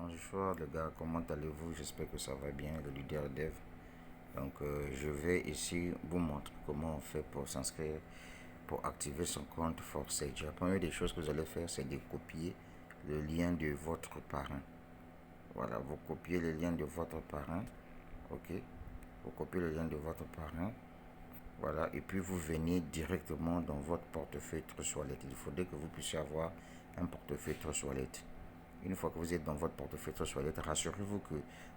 Bonjour les gars, comment allez-vous? J'espère que ça va bien, le leader dev. Donc je vais ici vous montrer comment on fait pour s'inscrire, pour activer son compte Forsage. La première des choses que vous allez faire, c'est de copier le lien de votre parrain. Voilà, vous copiez le lien de votre parrain. Ok, vous copiez le lien de votre parrain. Voilà, et puis vous venez directement dans votre portefeuille Trust Wallet. Il faudrait que vous puissiez avoir un portefeuille Trust Wallet. Une fois que vous êtes dans votre portefeuille Trust Wallet, rassurez-vous que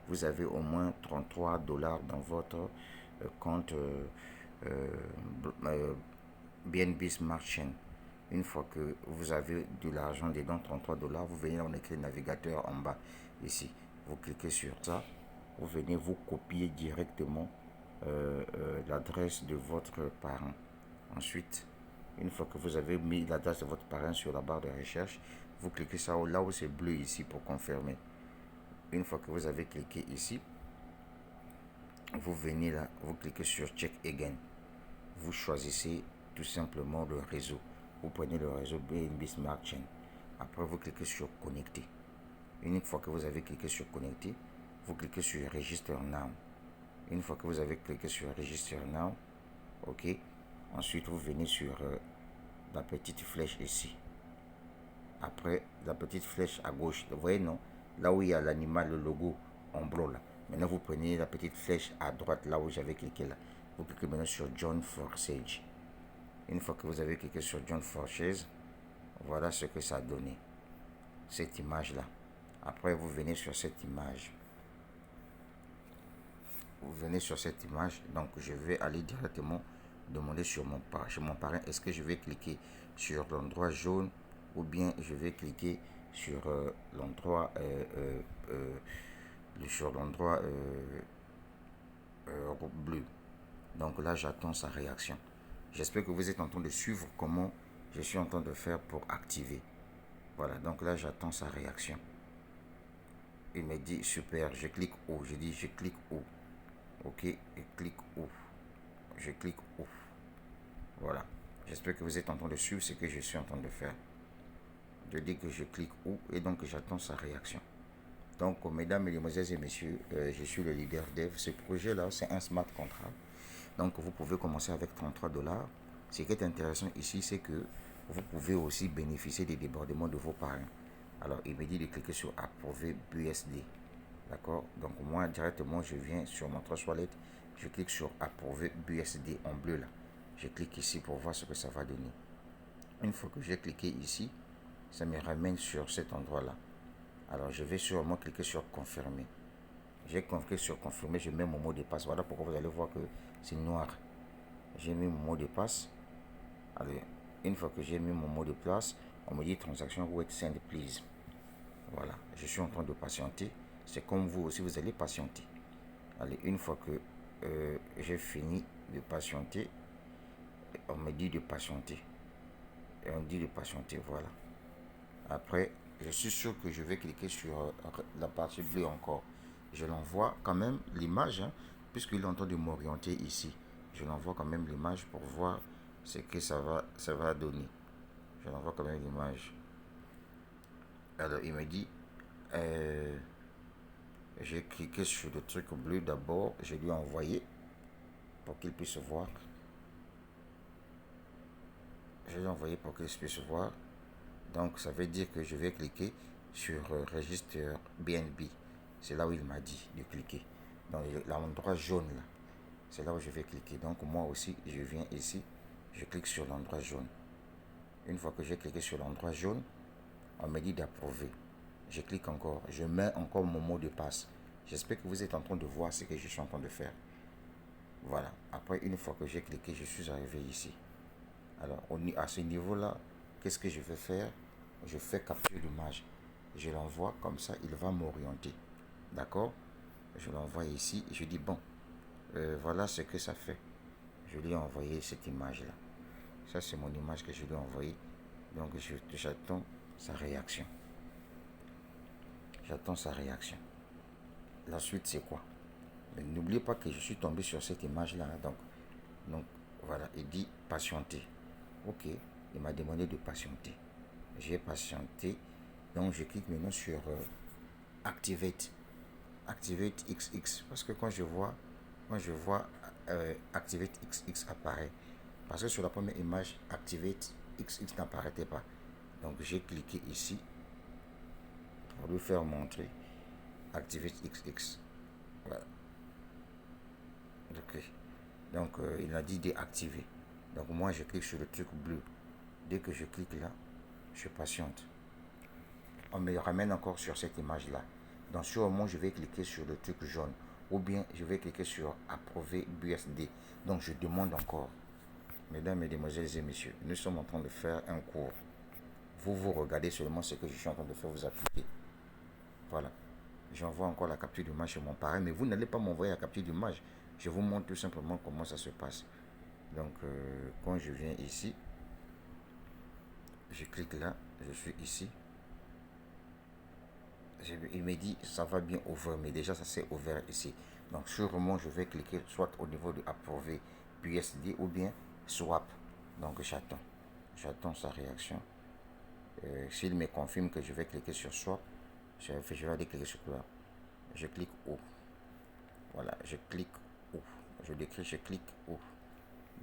vous avez au moins 33 dollars dans votre compte BNB Smart Chain. Une fois que vous avez de l'argent dedans, 33 dollars, vous venez, on écrit navigateur en bas ici. Vous cliquez sur ça, vous venez vous copier directement l'adresse de votre parent. Ensuite, une fois que vous avez mis l'adresse de votre parent sur la barre de recherche, vous cliquez ça là où c'est bleu ici pour confirmer. Une fois que vous avez cliqué ici, vous venez là, vous cliquez sur Check Again. Vous choisissez tout simplement le réseau. Vous prenez le réseau BNB Smart Chain. Après, vous cliquez sur Connecter. Une fois que vous avez cliqué sur Connecter, vous cliquez sur Register Now. Une fois que vous avez cliqué sur Register Now, ok. Ensuite, vous venez sur la petite flèche ici. Après, la petite flèche à gauche, vous voyez, non? Là où il y a l'animal, le logo en bleu là. Maintenant, vous prenez la petite flèche à droite, là où j'avais cliqué là. Vous cliquez maintenant sur Join Forsage. Une fois que vous avez cliqué sur Join Forsage, voilà ce que ça a donné. Cette image là. Après, vous venez sur cette image. Vous venez sur cette image. Donc, je vais aller directement demander sur mon parrain. Est-ce que je vais cliquer sur l'endroit jaune ou bien je vais cliquer sur l'endroit bleu. Donc là, j'attends sa réaction. J'espère que vous êtes en train de suivre comment je suis en train de faire pour activer. Voilà, donc là, j'attends sa réaction. Il me dit super, je clique où? Je dis je clique où? Ok, et clique où? Je clique où? Voilà. J'espère que vous êtes en train de suivre ce que je suis en train de faire. Je dis que je clique où et donc j'attends sa réaction. Donc, mesdames, mesdemoiselles et messieurs, je suis le leader dev. Ce projet-là, c'est un smart contract. Donc, vous pouvez commencer avec 33 dollars. Ce qui est intéressant ici, c'est que vous pouvez aussi bénéficier des débordements de vos parrains. Alors, il me dit de cliquer sur approuver BUSD. D'accord? Donc, moi, directement, je viens sur mon Trust Wallet. Je clique sur approuver BUSD en bleu là. Je clique ici pour voir ce que ça va donner. Une fois que j'ai cliqué ici, ça me ramène sur cet endroit-là. Alors, je vais sûrement cliquer sur confirmer. J'ai cliqué sur confirmer, je mets mon mot de passe. Voilà pourquoi vous allez voir que c'est noir. J'ai mis mon mot de passe. Allez, une fois que j'ai mis mon mot de passe, on me dit transaction wait send please. Voilà, je suis en train de patienter. C'est comme vous aussi, vous allez patienter. Allez, une fois que j'ai fini de patienter, on me dit de patienter. Et on dit de patienter, voilà. Après, je suis sûr que je vais cliquer sur la partie bleue encore. Je l'envoie quand même l'image, hein, puisqu'il est en train de m'orienter ici. Je l'envoie quand même l'image pour voir ce que ça va donner. Je l'envoie quand même l'image. Alors, il me dit, j'ai cliqué sur le truc bleu d'abord. Je lui ai envoyé pour qu'il puisse voir. Je lui ai envoyé pour qu'il puisse voir. Donc, ça veut dire que je vais cliquer sur registre BNB. C'est là où il m'a dit de cliquer. Dans l'endroit jaune là. C'est là où je vais cliquer. Donc, moi aussi, je viens ici. Je clique sur l'endroit jaune. Une fois que j'ai cliqué sur l'endroit jaune, on me dit d'approuver. Je clique encore. Je mets encore mon mot de passe. J'espère que vous êtes en train de voir ce que je suis en train de faire. Voilà. Après, une fois que j'ai cliqué, je suis arrivé ici. Alors, à ce niveau-là, qu'est-ce que je vais faire? Je fais capture d'image. Je l'envoie comme ça, il va m'orienter. D'accord? Je l'envoie ici et je dis bon, voilà ce que ça fait. Je lui ai envoyé cette image-là. Ça, c'est mon image que je lui ai envoyée. Donc, j'attends sa réaction. J'attends sa réaction. La suite, c'est quoi? Mais n'oubliez pas que je suis tombé sur cette image-là. Donc, voilà, il dit patienter. Ok, il m'a demandé de patienter. J'ai patienté. Donc, je clique maintenant sur activate XX, parce que quand je vois activate XX apparaît, parce que sur la première image activate XX n'apparaissait pas. Donc j'ai cliqué ici pour lui faire montrer activate XX. Voilà. Ok. Donc il a dit déactiver. Donc moi je clique sur le truc bleu. Dès que je clique là, je patiente. On me ramène encore sur cette image là. Donc sûrement je vais cliquer sur le truc jaune, ou bien je vais cliquer sur approuver BUSD. Donc je demande encore. Mesdames, mesdemoiselles et messieurs, nous sommes en train de faire un cours. Vous regardez seulement ce que je suis en train de faire, vous appliquez. Voilà. J'envoie encore la capture d'image sur mon parrain, mais vous n'allez pas m'envoyer la capture d'image. Je vous montre tout simplement comment ça se passe. Donc quand je viens ici, je clique là, je suis ici. Il me dit ça va bien ouvert, mais déjà ça s'est ouvert ici. Donc sûrement je vais cliquer soit au niveau de approuver BUSD ou bien swap. Donc j'attends sa réaction. S'il me confirme que je vais cliquer sur swap, je vais aller cliquer sur là. Je clique où. Voilà, je clique où. Je décris, je clique où.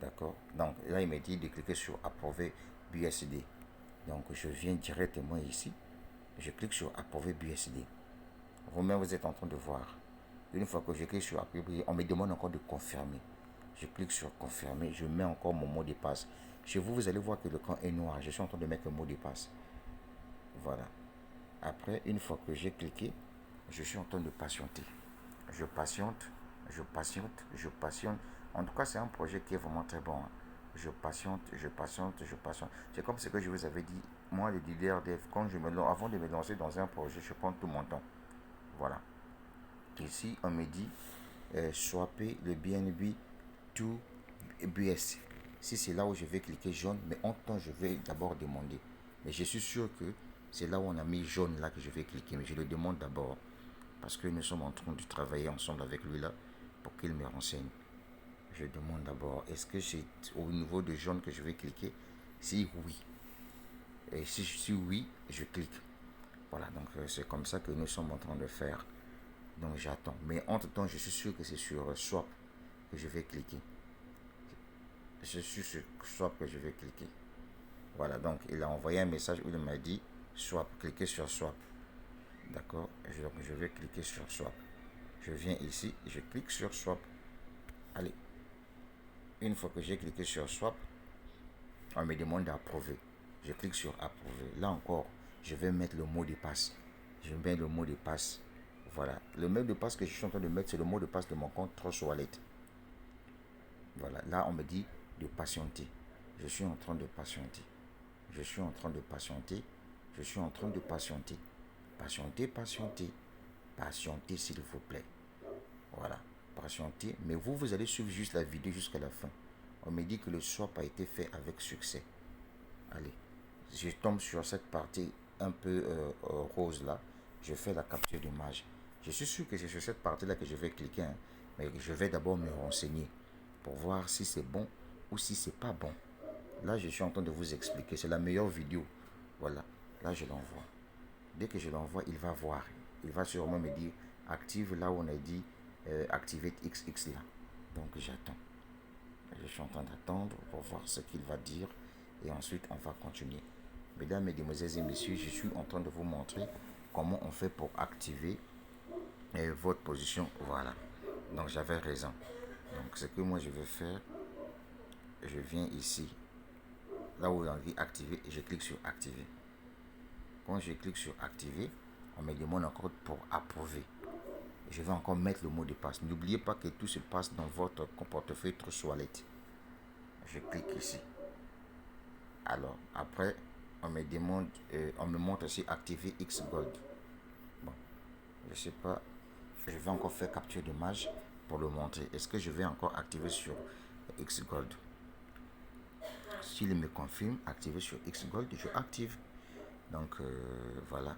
D'accord. Donc là il me dit de cliquer sur approuver BUSD. Donc je viens directement ici. Je clique sur approuver BUSD. Vous-même, vous êtes en train de voir. Une fois que je clique sur approuver, on me demande encore de confirmer. Je clique sur confirmer, je mets encore mon mot de passe. Chez vous, vous allez voir que le camp est noir. Je suis en train de mettre le mot de passe. Voilà. Après, une fois que j'ai cliqué, je suis en train de patienter. Je patiente, je patiente, je patiente. En tout cas, c'est un projet qui est vraiment très bon. Je patiente, je patiente, je patiente. C'est comme ce que je vous avais dit. Moi, le leader dev, avant de me lancer dans un projet, je prends tout mon temps. Voilà. Ici, on me dit swapper le BNB to BUS. Si c'est là où je vais cliquer jaune, mais en temps, je vais d'abord demander. Mais je suis sûr que c'est là où on a mis jaune là que je vais cliquer. Mais je le demande d'abord. Parce que nous sommes en train de travailler ensemble avec lui là pour qu'il me renseigne. Je demande d'abord, est-ce que c'est au niveau de jaune que je vais cliquer? Si oui. Et si oui, je clique. Voilà, donc c'est comme ça que nous sommes en train de faire. Donc j'attends. Mais entre temps, je suis sûr que c'est sur swap que je vais cliquer. Je suis sur swap que je vais cliquer. Voilà, donc il a envoyé un message où il m'a dit swap, cliquez sur swap. D'accord. Donc je vais cliquer sur swap. Je viens ici, je clique sur swap. Allez. Une fois que j'ai cliqué sur swap, on me demande d'approuver. Je clique sur approuver. Là encore, je vais mettre le mot de passe. Je mets le mot de passe. Voilà. Le mot de passe que je suis en train de mettre, c'est le mot de passe de mon compte Trust Wallet. Voilà. Là, on me dit de patienter. Je suis en train de patienter. Je suis en train de patienter. Je suis en train de patienter. Patienter, patienter. Patienter, s'il vous plaît. Voilà. Patienter. Mais vous allez suivre juste la vidéo jusqu'à la fin. On me dit que le swap a été fait avec succès. Allez. Je tombe sur cette partie un peu rose là. Je fais la capture d'image. Je suis sûr que c'est sur cette partie là que je vais cliquer. Hein. Mais je vais d'abord me renseigner pour voir si c'est bon ou si c'est pas bon. Là, je suis en train de vous expliquer. C'est la meilleure vidéo. Voilà. Là, je l'envoie. Dès que je l'envoie, il va voir. Il va sûrement me dire active là où on a dit activate XX là. Donc, j'attends. Je suis en train d'attendre pour voir ce qu'il va dire. Et ensuite, on va continuer. Mesdames, mesdemoiselles et messieurs, je suis en train de vous montrer comment on fait pour activer votre position. Voilà. Donc, j'avais raison. Donc, ce que moi, je vais faire, je viens ici. Là où on dit activer, je clique sur activer. Quand je clique sur activer, on me demande encore pour approuver. Je vais encore mettre le mot de passe. N'oubliez pas que tout se passe dans votre portefeuille Trust Wallet. Je clique ici. Alors, après, on me demande, on me montre aussi activer X Gold. Bon, je sais pas. Je vais encore faire capture d'image pour le montrer. Est-ce que je vais encore activer sur X Gold? S'il me confirme, activer sur X Gold, je active. Donc voilà.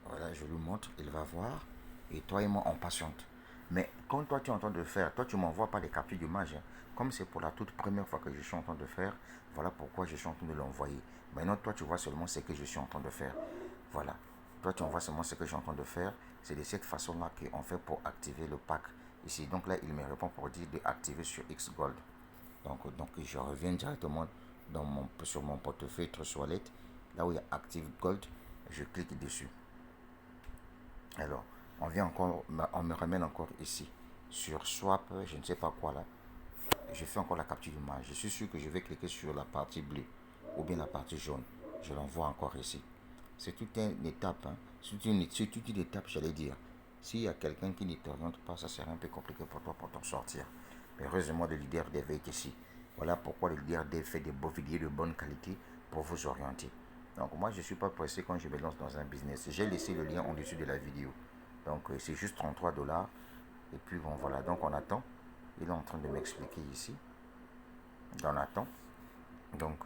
Voilà, je lui montre, il va voir. Et toi et moi, on patiente. Mais quand toi tu es en train de faire, toi tu m'envoies pas des captures d'image. Hein. Comme c'est pour la toute première fois que je suis en train de faire, voilà pourquoi je suis en train de l'envoyer. Maintenant, toi tu vois seulement ce que je suis en train de faire. Voilà. toi, tu envoies seulement ce que je suis en train de faire. C'est de cette façon-là qu'on fait pour activer le pack ici. Donc là, il me répond pour dire d'activer sur X Gold. Donc, je reviens directement sur mon portefeuille Trust Wallet. Là où il y a Active Gold, je clique dessus. Alors, on me ramène encore ici. Sur Swap, je ne sais pas quoi là. Je fais encore la capture d'image. Je suis sûr que je vais cliquer sur la partie bleue ou bien la partie jaune. Je l'envoie encore ici. C'est toute une étape. Hein. C'est toute une étape, j'allais dire. S'il y a quelqu'un qui ne t'oriente pas, ça serait un peu compliqué pour toi pour t'en sortir. Mais heureusement, le leader Dev est ici. Voilà pourquoi le leader Dev fait des beaux vidéos de bonne qualité pour vous orienter. Donc moi, je ne suis pas pressé quand je me lance dans un business. J'ai laissé le lien en dessus de la vidéo. Donc c'est juste 33 $. Et puis bon, voilà. Donc on attend. Il est en train de m'expliquer ici. On attend. Donc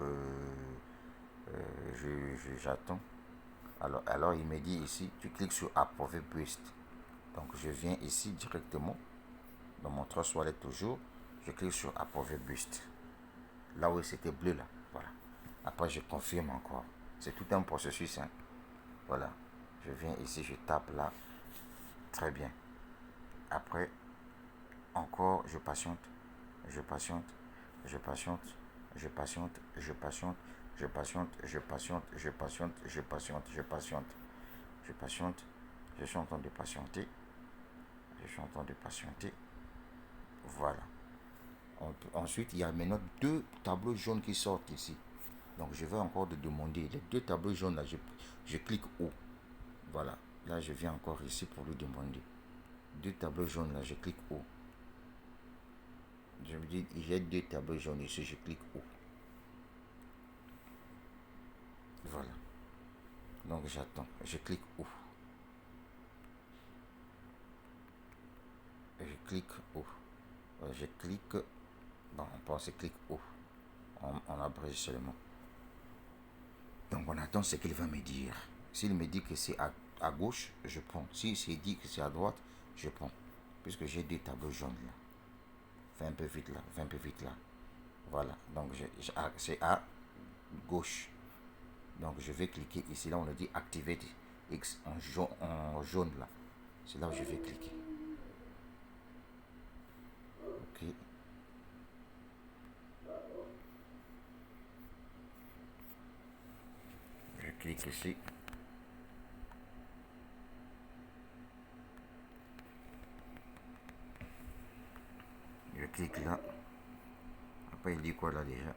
j'attends. Alors il me dit ici, tu cliques sur Approve Boost. Donc je viens ici directement, dans mon Trust Wallet toujours, je clique sur Approve Boost. Là où c'était bleu là, voilà. Après je confirme encore. C'est tout un processus, hein. Voilà. Je viens ici, je tape là. Très bien. Après, encore, je patiente, je patiente, je patiente, je patiente, je patiente, je patiente, je patiente, je patiente, je patiente, je patiente, je patiente, je suis en train de patienter, je suis en train de patienter. Voilà. Ensuite, il y a maintenant 2 tableaux jaunes qui sortent ici. Donc, je vais encore demander. Les 2 tableaux jaunes là, je clique haut. Voilà. Là, je viens encore ici pour lui demander. 2 tableaux jaunes là, je clique haut. Je me dis, j'ai 2 tableaux jaunes ici, je clique haut. Voilà. Donc, j'attends. Je clique haut. Je clique haut. Je clique. Bon, on pense clique haut. On abrège seulement. Donc on attend ce qu'il va me dire. S'il me dit que c'est à gauche, je prends. S'il dit que c'est à droite, je prends. Puisque j'ai 2 tableaux jaunes là. Fais un peu vite là, fais un peu vite là. Voilà. Donc c'est à gauche. Donc je vais cliquer ici. Là on a dit Activate X en jaune là. C'est là où je vais cliquer. Ok. Je clique ici. Je clique là. Après il dit quoi là déjà?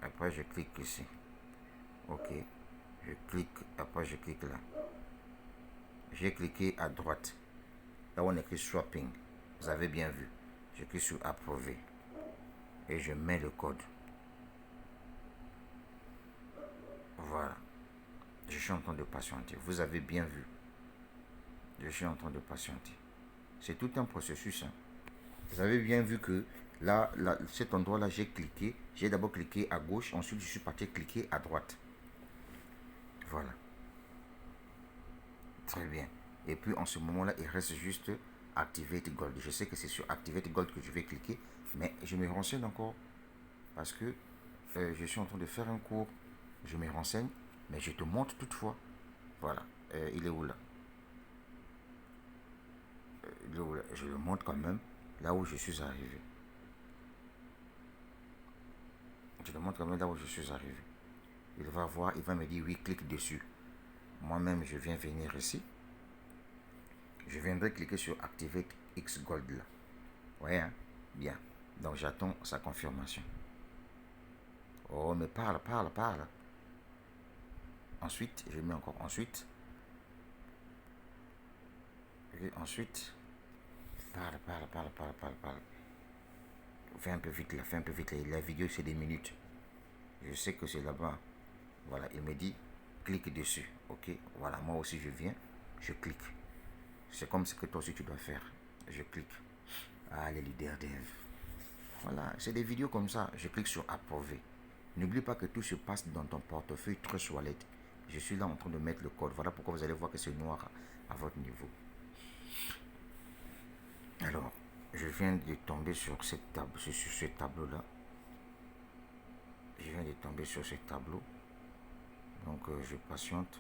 Après je clique ici. Ok. Je clique. Après je clique là. J'ai cliqué à droite. Là où on écrit Swapping. Vous avez bien vu. Je clique sur Approuver. Et je mets le code. Voilà. Je suis en train de patienter. Vous avez bien vu. Je suis en train de patienter. C'est tout un processus. Hein. Vous avez bien vu que là, cet endroit-là, j'ai cliqué. J'ai d'abord cliqué à gauche. Ensuite, je suis parti cliquer à droite. Voilà. Très bien. Et puis, en ce moment-là, il reste juste Activate Gold. Je sais que c'est sur Activate Gold que je vais cliquer. Mais je me renseigne encore. Parce que je suis en train de faire un cours. Je me renseigne. Mais je te montre toutefois. Voilà. Il est où là? Je le montre quand même. Là où je suis arrivé. Je le montre quand même là où je suis arrivé. Il va voir. Il va me dire oui, clique dessus. Moi-même, je viens venir ici. Je viendrai cliquer sur Activate X Gold là. Ouais, hein? Bien. Donc j'attends sa confirmation. Oh, mais parle, parle, parle. Ensuite, je mets encore ensuite. Et ensuite, parle, parle, parle, parle, parle, parle. Fais un peu vite là, fais un peu vite là. La vidéo c'est des minutes. Je sais que c'est là-bas. Voilà, il me dit clique dessus. Ok, voilà, moi aussi je viens, je clique. C'est comme ce que toi aussi tu dois faire. Je clique. Ah, les leaders dev. Voilà, c'est des vidéos comme ça. Je clique sur approuver. N'oublie pas que tout se passe dans ton portefeuille Trust Wallet. Je suis là en train de mettre le code. Voilà pourquoi vous allez voir que c'est noir à votre niveau. Alors, je viens de tomber sur cette table, sur ce tableau-là. Je viens de tomber sur ce tableau. Donc je patiente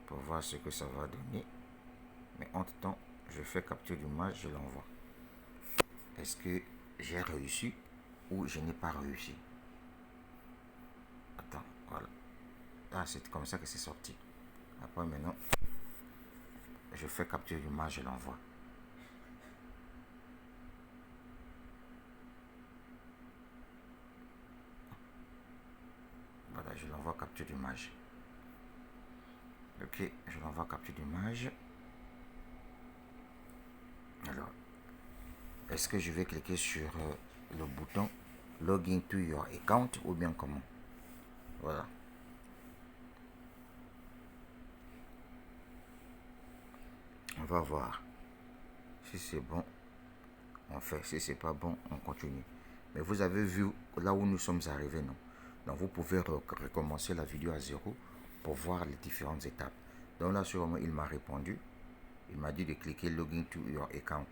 pour voir ce que ça va donner. Mais entre temps, je fais capture d'image, je l'envoie. Est-ce que j'ai réussi ou je n'ai pas réussi? Attends, voilà. Ah, c'est comme ça que c'est sorti. Après maintenant, je fais capture d'image, je l'envoie. Voilà, je l'envoie capture d'image. Ok, je l'envoie capture d'image. Alors, est-ce que je vais cliquer sur le bouton Login to your account ou bien comment? Voilà. On va voir. Si c'est bon, on fait. Si c'est pas bon, on continue. Mais vous avez vu là où nous sommes arrivés, non? Donc vous pouvez recommencer la vidéo à zéro pour voir les différentes étapes. Donc là, sur le moment, il m'a répondu. Il m'a dit de cliquer Login to your account.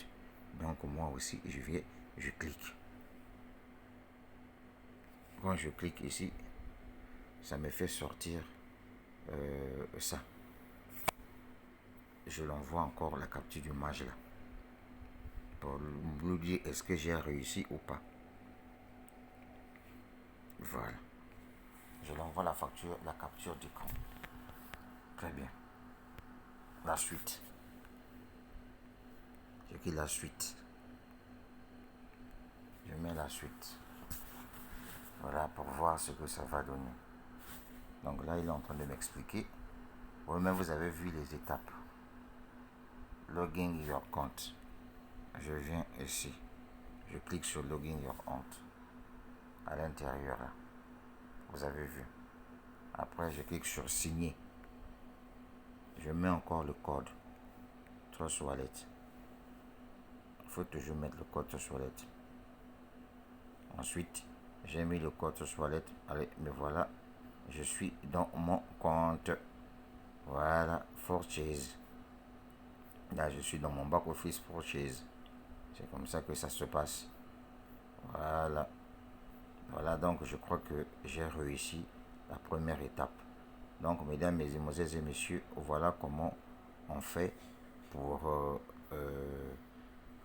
Donc moi aussi, je clique. Quand je clique ici, ça me fait sortir ça. Je l'envoie encore la capture d'image là. Pour lui dire est-ce que j'ai réussi ou pas. Voilà. Je l'envoie la facture, la capture d'écran. Très bien. La suite. Je clique la suite. Je mets la suite. Voilà pour voir ce que ça va donner. Donc là, il est en train de m'expliquer. Vous-même, vous avez vu les étapes. Login your compte. Je viens ici. Je clique sur Login your compte. À l'intérieur, là. Vous avez vu. Après, je clique sur Signer. Je mets encore le code. Trust Wallet. Il faut toujours mettre le code Trust Wallet. Ensuite, j'ai mis le code Trust Wallet. Allez, me voilà. Je suis dans mon compte. Voilà, Purchase. Là, je suis dans mon back office Purchase. C'est comme ça que ça se passe. Voilà. Voilà, donc je crois que j'ai réussi la première étape. Donc, mesdames, mesdemoiselles et messieurs, voilà comment on fait pour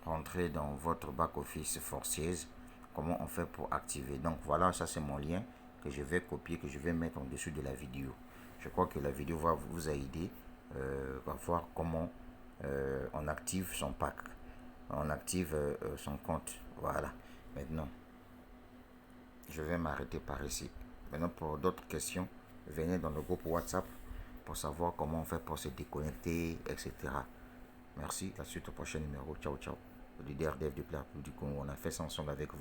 rentrer dans votre back office Purchase. Comment on fait pour activer. Donc voilà, ça c'est mon lien que je vais copier, que je vais mettre en dessous de la vidéo. Je crois que la vidéo va vous aider à voir comment on active son pack, on active son compte. Voilà. Maintenant, je vais m'arrêter par ici. Maintenant, pour d'autres questions, venez dans le groupe WhatsApp pour savoir comment on fait pour se déconnecter, etc. Merci. La suite au prochain numéro. Ciao, ciao. Le leader dev du Player du Congo. On a fait ça ensemble avec vous.